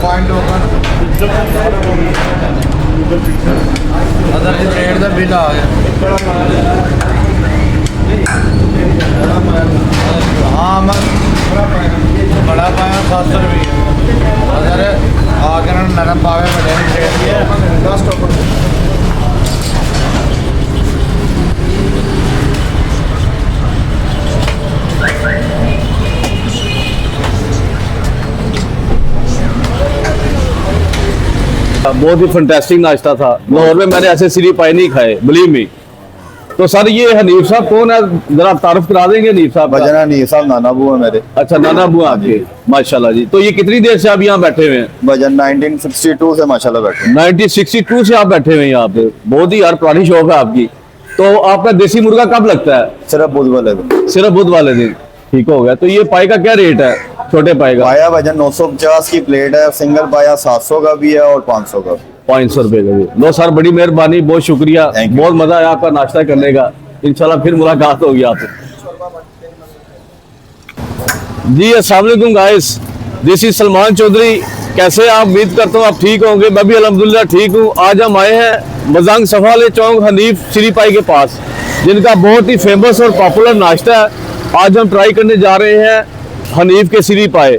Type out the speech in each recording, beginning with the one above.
Rate का bill आ गया। हाँ मैं बड़ा पाया 700 रुपये अगर आगे नरम पावे बहुत ही फंटेस्टिक नाश्ता था। लाहौर में मैंने ऐसे सीरी पाई नहीं खाए, बिलीव मी। तो सर ये हनीफ साहब कौन है, जरा तारुफ करा देंगे हनीफ साहब का? भजन हनीफ साहब नाना बुआ मेरे। अच्छा, नाना बुआ आपके, माशाल्लाह जी। तो ये कितनी देर से आप यहाँ बैठे हुए हैं? भजन 1962 से माशाल्लाह बैठे। 1962 से आप बैठे हुए हैं यहाँ पे, बहुत ही यार पुरानी शौक है आपकी। तो आपका देसी मुर्गा कब लगता है? सिर्फ बुध वाले दिन। सिर्फ बुध वाले दिन, ठीक हो गया। तो ये पाई का क्या रेट है, छोटे पाई का? पाया भजन 950 की प्लेट है, सिंगल पाया 700 का भी है और 500 का। 500 रुपए का भी। लो सर, बड़ी मेहरबानी, बहुत शुक्रिया, बहुत मजा आया आपका नाश्ता करने का। इंशाल्लाह फिर मुलाकात होगी आपसे। जी अस्सलाम वालेकुम guys, this is Salman Chaudhary. कैसे आप? उम्मीद करता हूँ आप ठीक होंगे। मैं भी अल्हम्दुलिल्लाह ठीक हूँ। आज हम आए हैं मजंग सफाले चौक हनीफ सीरी पाई के पास, जिनका बहुत ही फेमस और पॉपुलर नाश्ता है। आज हम ट्राई करने जा रहे हैं हनीफ के सीरी पाए।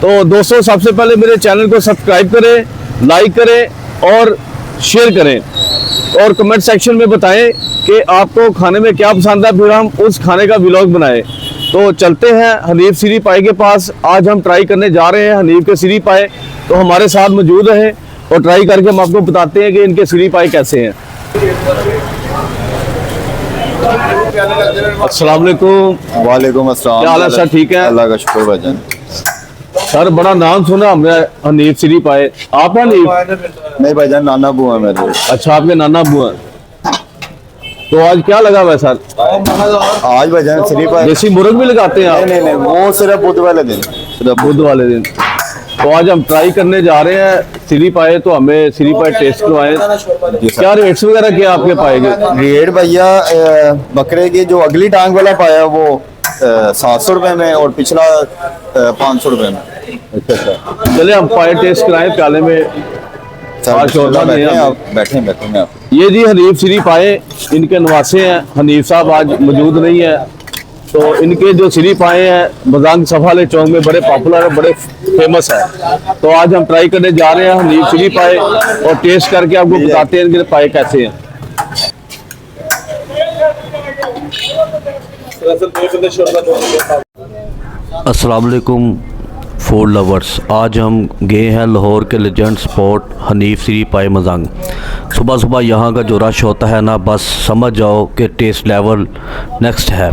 तो दोस्तों, सबसे पहले मेरे चैनल को सब्सक्राइब करें, लाइक करें और शेयर करें, और कमेंट सेक्शन में बताएं कि आपको खाने में क्या पसंद है, फिर हम उस खाने का व्लॉग बनाएं। तो चलते हैं हनीफ सीरी पाए के पास। आज हम ट्राई करने जा रहे हैं हनीफ के सीरी पाए। तो हमारे साथ मौजूद हैं और ट्राई करके हम आपको बताते हैं कि इनके सीरी पाए कैसे हैं। अस्सलाम वालेकुम। वालेकुम अस्सलाम। क्या हाल है सर, ठीक है? अल्लाह का शुक्र भजन। सर बड़ा नाम सुना हमने हनीफ सीरी पाए, आप हनीफ? नहीं भजन नाना बुआ मेरे। अच्छा, आपके नाना बुआ। तो आज क्या लगा हुआ है सर? आज भजन श्री पाए देसी मुर्ग भी लगाते हैं आप? नहीं नहीं, वो सिर्फ बुध वाले दिन। सिर्फ बुध वाले दिन। तो आज हम ट्राई करने जा रहे हैं सीरी पाए, तो हमें सीरी पाए टेस्ट करवाएं। क्या रेट्स वगैरह क्या आपके पाएंगे? रेट भैया बकरे की जो अगली टांग वाला पाया वो 700 रुपए में और पिछला 500 रुपए में। अच्छा अच्छा, चले हम पाए टेस्ट कराएं प्याले में। बैठे बैठे आप। ये जी हनीफ सीरी पाए, इनके नवासे हैं। हनीफ साहब आज मौजूद नहीं है। तो इनके जो सीरी पाए हैं मजांग सफाले चौक में बड़े पॉपुलर है, बड़े फेमस है। तो आज हम ट्राई करने जा रहे हैं हनीफ सीरी पाए और टेस्ट करके आपको बताते हैं इनके पाए कैसे हैं। अस्सलाम वालेकुम फूड लवर्स। आज हम गए हैं लाहौर के लेजेंड स्पॉट हनीफ सीरी पाए मजंग। सुबह सुबह यहाँ का जो रश होता है ना, बस समझ जाओ कि टेस्ट लेवल नेक्स्ट है।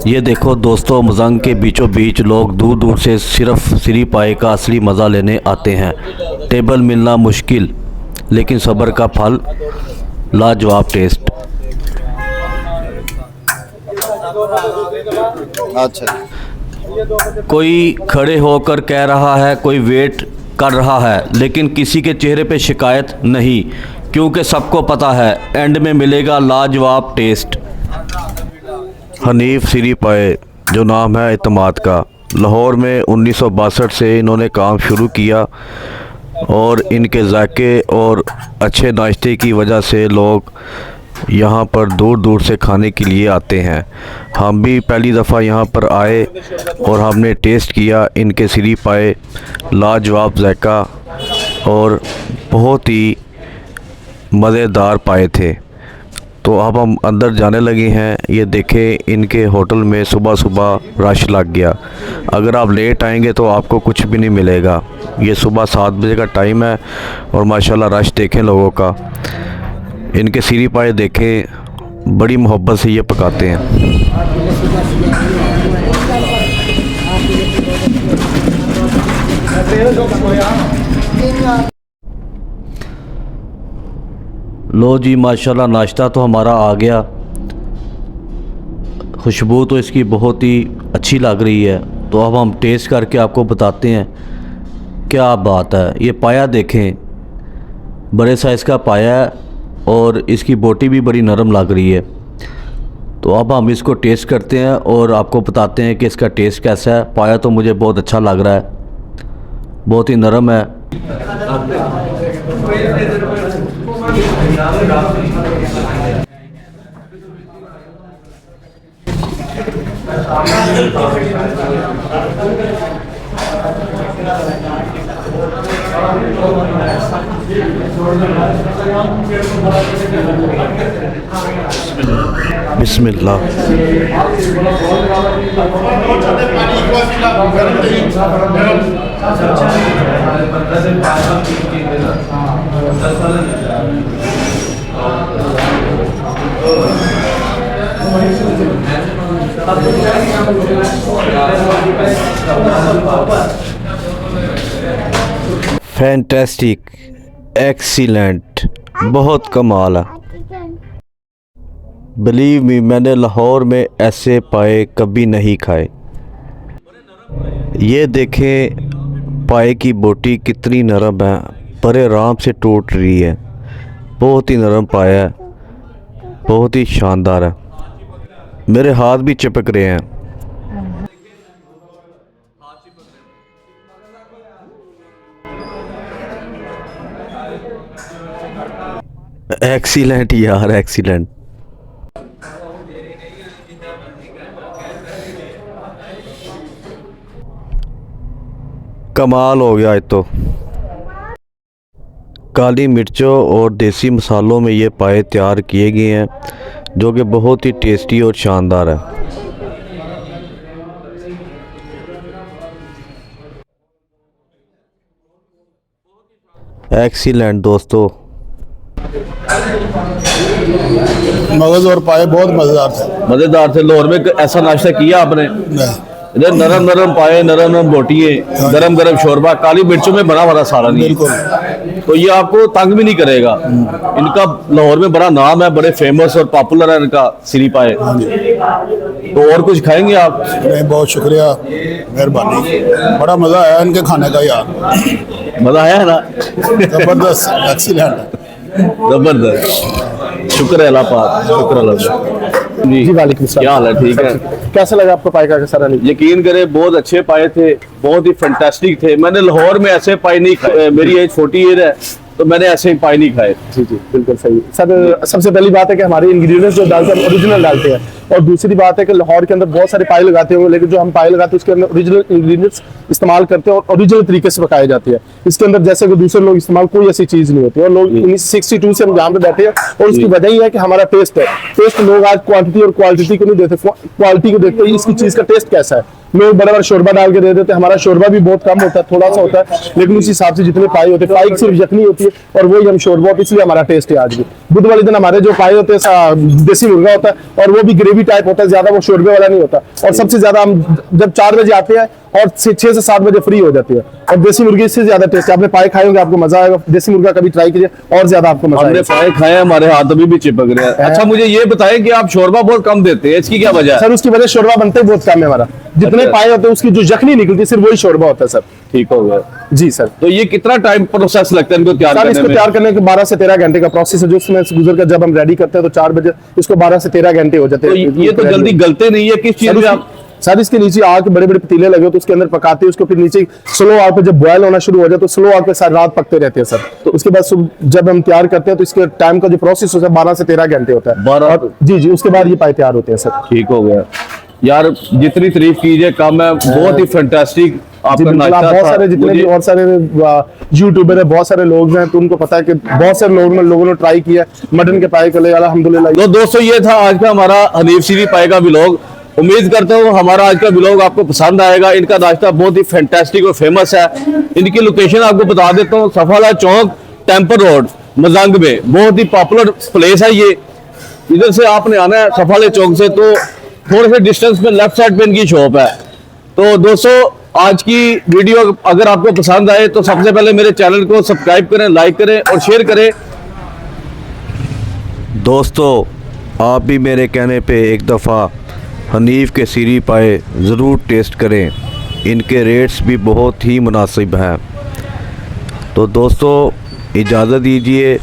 ये देखो दोस्तों, मजंग के बीचों बीच लोग दूर दूर से सिर्फ सीरी पाए का असली मज़ा लेने आते हैं। टेबल मिलना मुश्किल, लेकिन सब्र का फल, लाजवाब टेस्ट। अच्छा, कोई खड़े होकर कह रहा है, कोई वेट कर रहा है, लेकिन किसी के चेहरे पे शिकायत नहीं, क्योंकि सबको पता है एंड में मिलेगा लाजवाब टेस्ट। हनीफ सीरी पाए, जो नाम है इत्तेमाद का, लाहौर में 1962 से इन्होंने काम शुरू किया और इनके जायके और अच्छे नाश्ते की वजह से लोग यहाँ पर दूर दूर से खाने के लिए आते हैं। हम भी पहली दफ़ा यहाँ पर आए और हमने टेस्ट किया इनके सीरी पाए। लाजवाब जायका और बहुत ही मज़ेदार पाए थे। तो अब हम अंदर जाने लगे हैं। ये देखें, इनके होटल में सुबह सुबह रश लग गया। अगर आप लेट आएंगे तो आपको कुछ भी नहीं मिलेगा। ये सुबह 7 बजे का टाइम है और माशाल्लाह रश देखें लोगों का। इनके सीरी पाए देखें, बड़ी मोहब्बत से ये पकाते हैं। लो जी, माशाल्लाह नाश्ता तो हमारा आ गया। खुशबू तो इसकी बहुत ही अच्छी लग रही है। तो अब हम टेस्ट करके आपको बताते हैं क्या बात है। ये पाया देखें, बड़े साइज़ का पाया है और इसकी बोटी भी बड़ी नरम लग रही है। तो अब हम इसको टेस्ट करते हैं और आपको बताते हैं कि इसका टेस्ट कैसा है। पाया तो मुझे बहुत अच्छा लग रहा है, बहुत ही नरम है बिस्मिल्लाह। फैंटेस्टिक, एक्सीलेंट, बहुत कमाल है। बिलीव मी, मैंने लाहौर में ऐसे पाए कभी नहीं खाए। ये देखें पाए की बोटी कितनी नरम है, बड़े आराम से टूट रही है। बहुत ही नरम पाया है, बहुत ही शानदार है। मेरे हाथ भी चिपक रहे हैं। एक्सीलेंट यार, एक्सीलेंट। कमाल हो गया। तो काली मिर्चों और देसी मसालों में ये पाए तैयार किए गए हैं, जो कि बहुत ही टेस्टी और शानदार है। एक्सीलेंट दोस्तों। मगज और पाए बहुत मज़ेदार थे। मज़ेदार थे। लाहौर में ऐसा नाश्ता किया आपने? नहीं, इधर नरम नरम पाए, नरम नरम बोटिए, गरम गरम शोरबा, काली मिर्चों में बना बना सारा नहीं। बिल्कुल। तो ये आपको तंग भी नहीं करेगा। इनका लाहौर में बड़ा नाम है, बड़े फेमस और पॉपुलर है इनका सिरी पाए। तो और कुछ खाएंगे आप? नहीं, बहुत शुक्रिया, मेहरबानी। बड़ा मज़ा आया इनके खाने का यार। मजा आया है ना? ज़बरदस्त, एक्सीलेंट। जबरदस्त। शुक्र है अल्लाह पाक, शुक्र अल्लाह जी। जी वालेकुम सलाम। क्या हाल है? ठीक है। कैसा लगा आपको पाए का सारा? यकीन करें बहुत अच्छे पाए थे, बहुत ही फैंटास्टिक थे। मैंने लाहौर में ऐसे पाए नहीं खाए। मेरी एज 40 ईयर है, तो मैंने ऐसे पाए नहीं खाए। जी जी बिल्कुल सही सर। सबसे पहली बात है कि हमारे इंग्रेडिएंट्स जो डालते हैं ओरिजिनल डालते हैं, और दूसरी बात है कि लाहौर के अंदर बहुत सारे पाए लगाते होंगे, लेकिन जो हम पाए लगाते हैं उसके अंदर ओरिजिनल इंग्रेडिएंट्स इस्तेमाल करते हैं और ओरिजिनल तरीके से पकाए जाते हैं। इसके अंदर जैसे कि दूसरे लोग इस्तेमाल कोई ऐसी चीज़ नहीं होती। और लोग 1962 से हम जहाँ पे बैठे हैं, और उसकी वजह ही है कि हमारा टेस्ट है। टेस्ट लोग आज क्वांटिटी और क्वालिटी को नहीं देते, क्वालिटी को देखते हैं इसकी चीज़ का टेस्ट कैसा है। लोग बड़ा बड़ा शोरबा डाल के दे देते हैं। हमारा शोरबा भी बहुत कम होता है, थोड़ा सा होता है, लेकिन उस हिसाब से जितने पाए होते हैं, पाई सिर्फ यखनी होती है और वही हम शोरबा होती है, इसलिए हमारा टेस्ट है आज भी। बुध वाले दिन हमारे जो पाए होते हैं देसी मुर्गा होता है, और वो भी ग्रेवी टाइप होता है, ज्यादा वो शोरबे वाला नहीं होता। और सबसे ज्यादा हम जब 4 बजे आते हैं और 6 से 7 बजे फ्री हो जाती है। और देसी मुर्गी से ज्यादा टेस्ट है। आपने पाए खाए होंगे, आपको मजा आएगा। देसी मुर्गा कभी ट्राई कीजिए, और ज्यादा आपको मजा हमने आएगा। पाए खाए, हमारे हाथ अभी भी चिपक रहे हैं। अच्छा मुझे ये बताएं कि आप शोरबा बहुत कम देते हैं, इसकी क्या वजह है? सर उसकी वजह शोरबा बनते ही बहुत कम है हमारा। जितने अच्छा। पाए होते हैं उसकी जो यखनी निकलती है सिर्फ वही शोरबा होता है सर। ठीक हो गया जी सर। तो ये कितना टाइम प्रोसेस लगता है इनको तैयार सर करने इसको में? तैयार करने के 12 से 13 घंटे का प्रोसेस है, जो उसमें से गुजर कर जब हम रेडी करते हैं तो 4 बजे इसको 12 से 13 घंटे हो जाते तो हैं। ये तो जल्दी गलते नहीं है। किस चीज में आप? सर इसके नीचे आग के बड़े बड़े पतीले लगे हो तो उसके अंदर पकाते हैं उसको, फिर नीचे स्लो आग पे जब बॉयल होना शुरू हो जाए तो स्लो आग पे सारी रात पकते रहते हैं सर। तो उसके बाद जब हम तैयार करते हैं तो इसके टाइम का जो प्रोसेस होता है 12 से 13 घंटे होता है। 12? जी जी, उसके बाद ये पाए तैयार होते हैं सर। ठीक हो गया यार, जितनी तारीफ कीजिए कम है। बहुत ही फैंटास्टिक जी आपका बिल्कुल। आप नाश्ता बहुत था। सारे जितने भी मुझे- और सारे यूट्यूबर है, बहुत सारे लोग हैं, तो उनको पता है कि बहुत सारे लोगों ने ट्राई किया मटन के पाए के लिए, अल्हम्दुलिल्लाह। तो दोस्तों ये था आज का हमारा हनीफ सिरी पाए का व्लॉग। उम्मीद करता हूँ हमारा आज का व्लॉग आपको पसंद आएगा। इनका नाश्ता बहुत ही फैंटास्टिक और फेमस है। इनकी लोकेशन आपको बता देता हूँ, सफाला चौक, टेम्पल रोड, मजंग में। बहुत ही पॉपुलर प्लेस है ये। इधर से आपने आना है सफाले चौक से, तो थोड़े से डिस्टेंस में लेफ्ट साइड पे इनकी शॉप है। तो दोस्तों आज की वीडियो अगर आपको पसंद आए तो सबसे पहले मेरे चैनल को सब्सक्राइब करें, लाइक करें और शेयर करें। दोस्तों आप भी मेरे कहने पे एक दफ़ा हनीफ के सिरी पाए ज़रूर टेस्ट करें। इनके रेट्स भी बहुत ही मुनासिब हैं। तो दोस्तों इजाज़त दीजिए,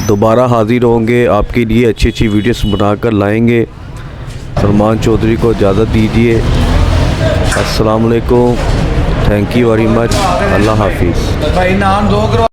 दोबारा हाज़िर होंगे, आपके लिए अच्छी अच्छी वीडियोस बनाकर लाएंगे। सलमान चौधरी को इजाज़त दीजिए। अस्सलाम वालेकुम। थैंक यू वेरी मच, अल्लाह हाफिज़। भाई नाम 2 करो।